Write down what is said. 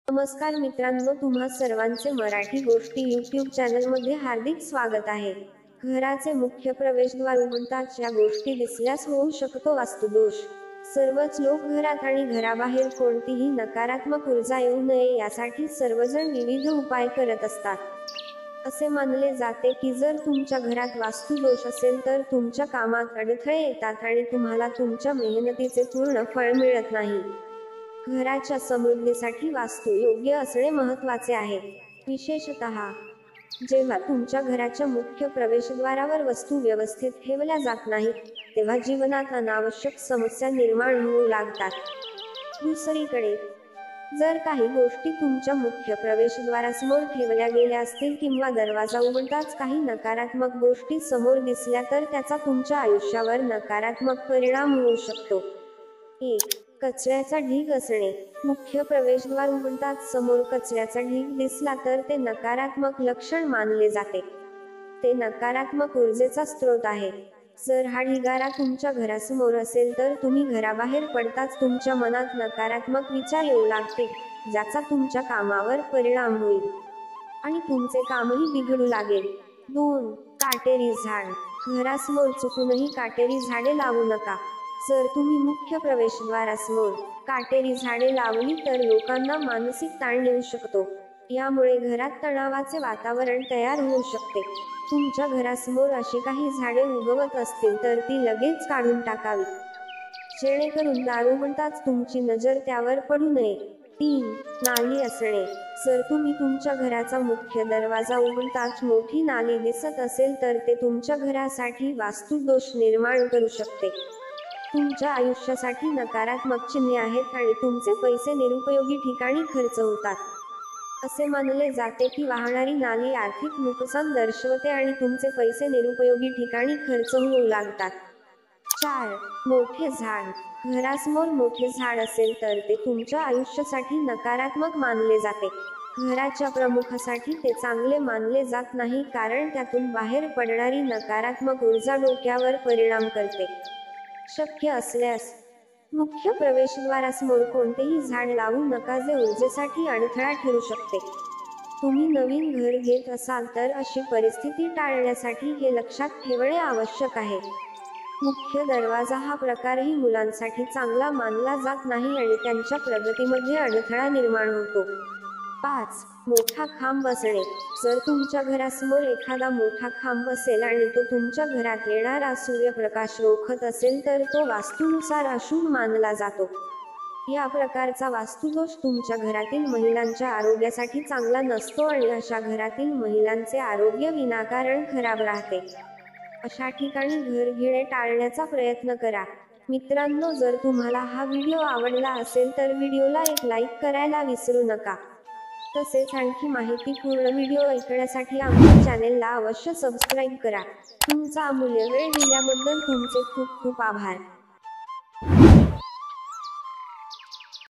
नमस्कार मित्रांनो, तुम्हा सर्वांचे मराठी गोष्टी यूट्यूब चॅनलमध्ये हार्दिक स्वागत आहे. घराचे मुख्य प्रवेशद्वार उघडताच या गोष्टी दिसल्यास होऊ शकतो वास्तुदोष. सर्वच लोक घरात आणि घराबाहेर कोणतीही नकारात्मक ऊर्जा येऊ नये यासाठी सर्वजण विविध उपाय करत असतात. असे मानले जाते की जर तुमच्या घरात वास्तुदोष असेल तर तुमच्या कामात अडथळे येतात आणि तुम्हाला तुमच्या मेहनतीचे पूर्ण फळ मिळत नाही. घराच्या समृद्धीसाठी वास्तू योग्य असणे महत्त्वाचे आहे. विशेषतः जेव्हा तुमच्या घराच्या मुख्य प्रवेशद्वारावर वस्तू व्यवस्थित ठेवल्या जात नाहीत, तेव्हा जीवनात अनावश्यक समस्या निर्माण होऊ लागतात. दुसरीकडे जर काही गोष्टी तुमच्या मुख्य प्रवेशद्वारासमोर ठेवल्या गेल्या असतील किंवा दरवाजा उघडताच काही नकारात्मक गोष्टी समोर दिसल्या तर त्याचा तुमच्या आयुष्यावर नकारात्मक परिणाम होऊ शकतो. 1. कचऱ्याचा ढीग असणे. मुख्य प्रवेशद्वार उघडताच समोर कचऱ्याचा ढीग दिसला तर ते नकारात्मक लक्षण मानले जाते. ते नकारात्मक ऊर्जेचा स्रोत आहे. जर हा ढिगारा तुमच्या घरासमोर असेल तर तुम्ही घराबाहेर पडताच तुमच्या मनात नकारात्मक विचार येऊ लागतील, ज्याचा तुमच्या कामावर परिणाम होईल आणि तुमचे कामही बिघडू लागेल. 2. काटेरी झाड. घरासमोर चुकूनही काटेरी झाडे लावू नका. जर तुम्ही मुख्य प्रवेशद्वारासमोर काटेरी झाडे लावली तर लोकांना मानसिक ताण येऊ शकतो. यामुळे घरात तणावाचे वातावरण तयार होऊ शकते. तुमच्या घरासमोर अशी काही झाडे उगवत असतील तर ती लगेच काढून टाकावी, जेणेकरून दार उघडताच तुमची नजर त्यावर पडू नये. 3. नाली असणे. जर तुम्ही तुमच्या घराचा मुख्य दरवाजा उघडताच मोठी नाली दिसत असेल तर ते तुमच्या घरासाठी वास्तुदोष निर्माण करू शकते. तुमच्या आयुष्यासाठी नकारात्मक चिन्हे आहेत आणि तुमचे पैसे निरुपयोगी ठिकाणी खर्च होतात. असे मानले जाते की वाहणारी नाली आर्थिक नुकसान दर्शवते आणि तुमचे पैसे निरुपयोगी ठिकाणी खर्च होऊ लागतात. 4. मोठे झाड. घरासमोर मोठे झाड असेल तर ते तुमच्या आयुष्यासाठी नकारात्मक मानले जाते. घराच्या प्रमुखासाठी ते चांगले मानले जात नाही, कारण त्यातून बाहेर पडणारी नकारात्मक ऊर्जा डोक्यावर परिणाम करते. शक्य असल्यास मुख्य प्रवेशद्वारासमोर कोणतेही झाड लावू नका, जे ऊर्जेसाठी अडथळा ठरू शकते. तुम्ही नवीन घर घेत असाल तर अशी परिस्थिती टाळण्यासाठी हे लक्षात ठेवणे आवश्यक आहे. मुख्य दरवाजा हा प्रकारही मुलांसाठी चांगला मानला जात नाही आणि त्यांच्या प्रगतीमध्ये अडथळा निर्माण होतो. 5. मोठा खांब असणे. जर तुमच्या घरासमोर एखादा मोठा खांब असेल आणि तो तुमच्या घरात येणारा सूर्यप्रकाश रोखत असेल तर तो वास्तूनुसार अशुभ मानला जातो. या प्रकारचा वास्तुदोष तुमच्या घरातील महिलांच्या आरोग्यासाठी चांगला नसतो आणि अशा घरातील महिलांचे आरोग्य विनाकारण खराब राहते. अशा ठिकाणी घर घेणे टाळण्याचा प्रयत्न करा. मित्रांनो, जर तुम्हाला हा व्हिडिओ आवडला असेल तर व्हिडिओला एक लाईक करायला विसरू नका. तसेच आणखी माहितीपूर्ण व्हिडिओ ऐकण्यासाठी आमच्या चॅनेलला अवश्य सबस्क्राईब करा. तुमचा अमूल्य वेळ दिल्याबद्दल तुमचे खूप खूप आभार.